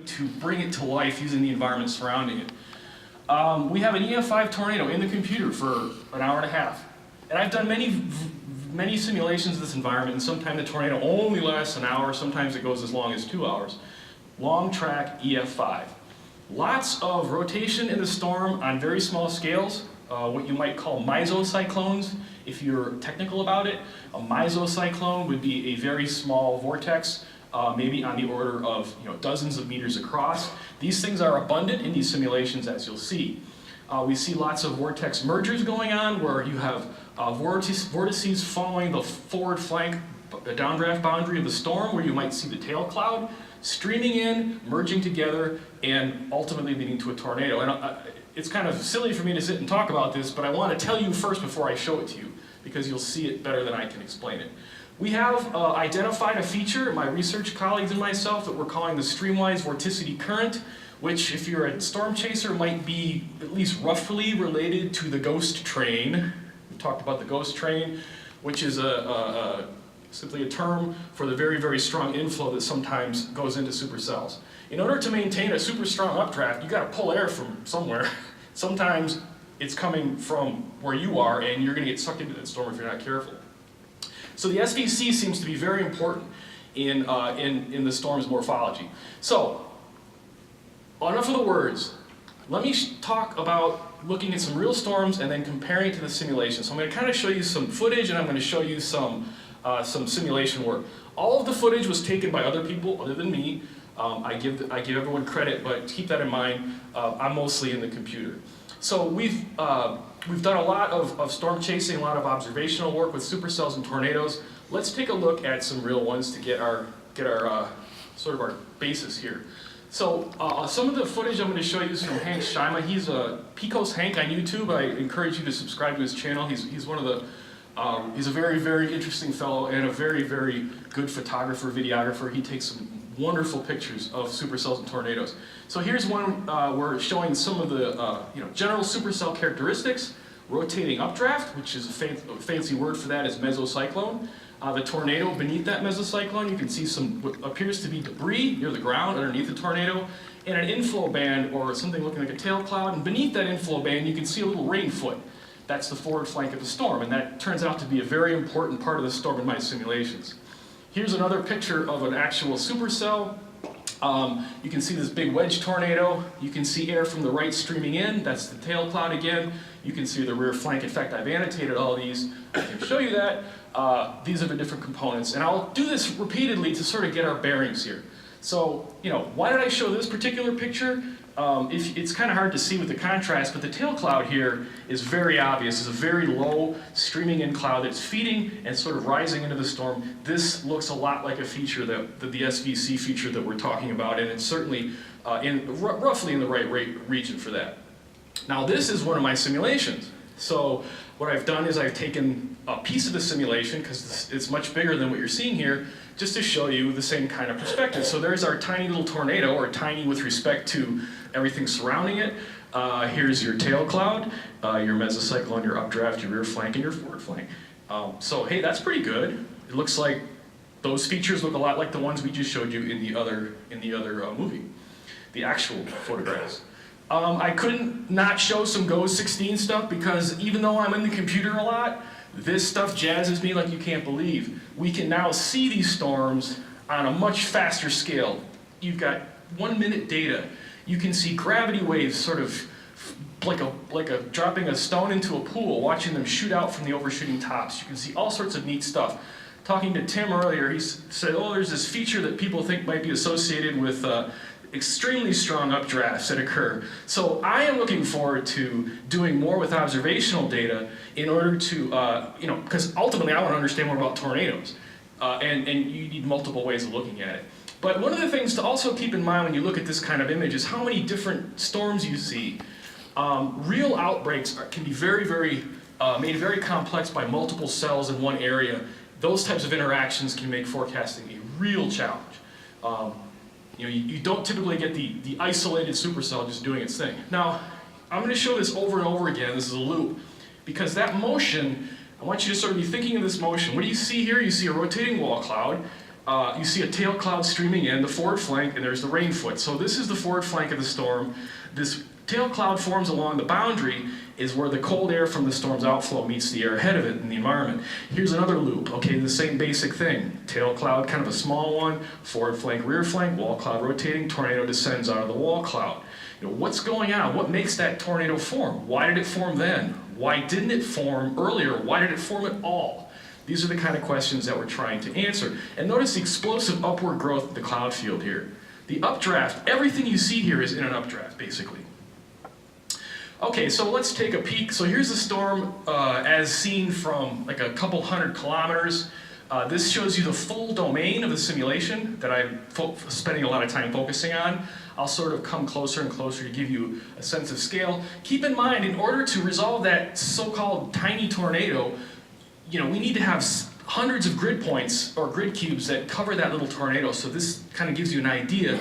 to bring it to life using the environment surrounding it. We have an EF5 tornado in the computer for an hour and a half. And I've done many simulations of this environment, and sometimes the tornado only lasts an hour, sometimes it goes as long as 2 hours. Long track EF5. Lots of rotation in the storm on very small scales, what you might call mesocyclones, if you're technical about it. A mesocyclone would be a very small vortex, maybe on the order of dozens of meters across. These things are abundant in these simulations, as you'll see. We see lots of vortex mergers going on where you have vortices following the forward flank, the downdraft boundary of the storm, where you might see the tail cloud streaming in, merging together, and ultimately leading to a tornado. And it's kind of silly for me to sit and talk about this, but I want to tell you first before I show it to you, because you'll see it better than I can explain it. We have identified a feature, my research colleagues and myself, that we're calling the streamwise vorticity current, which, if you're a storm chaser, might be at least roughly related to the ghost train. We talked about the ghost train, which is simply a term for the very, very strong inflow that sometimes goes into supercells. In order to maintain a super strong updraft, you got to pull air from somewhere. Sometimes it's coming from where you are, and you're going to get sucked into that storm if you're not careful. So the SVC seems to be very important in the storm's morphology. So, enough of the words. Let me talk about looking at some real storms and then comparing it to the simulation. So I'm going to kind of show you some footage, and I'm going to show you some simulation work. All of the footage was taken by other people other than me. I give everyone credit, but keep that in mind. I'm mostly in the computer. So we've done a lot of storm chasing, a lot of observational work with supercells and tornadoes. Let's take a look at some real ones to get our sort of our basis here. So some of the footage I'm going to show you is from Hank Shima. He's Picos Hank on YouTube. I encourage you to subscribe to his channel. He's one of the he's a very, very interesting fellow and a very, very good photographer, videographer. He takes some wonderful pictures of supercells and tornadoes. So here's one we're showing some of the general supercell characteristics. Rotating updraft, which is a fancy word for that, is mesocyclone. The tornado beneath that mesocyclone, you can see some what appears to be debris near the ground underneath the tornado, and an inflow band, or something looking like a tail cloud. And beneath that inflow band, you can see a little rain foot. That's the forward flank of the storm, and that turns out to be a very important part of the storm in my simulations. Here's another picture of an actual supercell. You can see this big wedge tornado. You can see air from the right streaming in. That's the tail cloud again. You can see the rear flank. In fact, I've annotated all these. I can show you that. These are the different components. And I'll do this repeatedly to sort of get our bearings here. So, why did I show this particular picture? It's kind of hard to see with the contrast, but the tail cloud here is very obvious. It's a very low streaming in cloud that's feeding and sort of rising into the storm. This looks a lot like a feature that the SVC feature that we're talking about, and it's certainly roughly in the right region for that. Now this is one of my simulations. So what I've done is I've taken a piece of the simulation, because it's much bigger than what you're seeing here, just to show you the same kind of perspective. So there's our tiny little tornado, or tiny with respect to everything surrounding it. Here's your tail cloud, your mesocyclone, your updraft, your rear flank, and your forward flank. So hey, that's pretty good. It looks like those features look a lot like the ones we just showed you in the other movie, the actual photographs. I couldn't not show some GOES 16 stuff, because even though I'm in the computer a lot, this stuff jazzes me like you can't believe. We can now see these storms on a much faster scale. You've got 1 minute data. You can see gravity waves sort of like dropping a stone into a pool, watching them shoot out from the overshooting tops. You can see all sorts of neat stuff. Talking to Tim earlier, he said, oh, there's this feature that people think might be associated with extremely strong updrafts that occur. So I am looking forward to doing more with observational data in order to, because ultimately I want to understand more about tornadoes. And you need multiple ways of looking at it. But one of the things to also keep in mind when you look at this kind of image is how many different storms you see. Real outbreaks can be made very complex by multiple cells in one area. Those types of interactions can make forecasting a real challenge. You don't typically get the isolated supercell just doing its thing. Now, I'm going to show this over and over again. This is a loop. Because that motion, I want you to sort of be thinking of this motion. What do you see here? You see a rotating wall cloud. You see a tail cloud streaming in, the forward flank, and there's the rain foot. So this is the forward flank of the storm. This tail cloud forms along the boundary is where the cold air from the storm's outflow meets the air ahead of it in the environment. Here's another loop, okay, the same basic thing. Tail cloud, kind of a small one, forward flank, rear flank, wall cloud rotating, tornado descends out of the wall cloud. You know, what's going on? What makes that tornado form? Why did it form then? Why didn't it form earlier? Why did it form at all? These are the kind of questions that we're trying to answer. And notice the explosive upward growth of the cloud field here. The updraft, everything you see here is in an updraft, basically. Okay, so let's take a peek. So here's the storm as seen from like a couple hundred kilometers. This shows you the full domain of the simulation that I'm spending a lot of time focusing on. I'll sort of come closer and closer to give you a sense of scale. Keep in mind, in order to resolve that so-called tiny tornado, you know, we need to have hundreds of grid points or grid cubes that cover that little tornado. So this kind of gives you an idea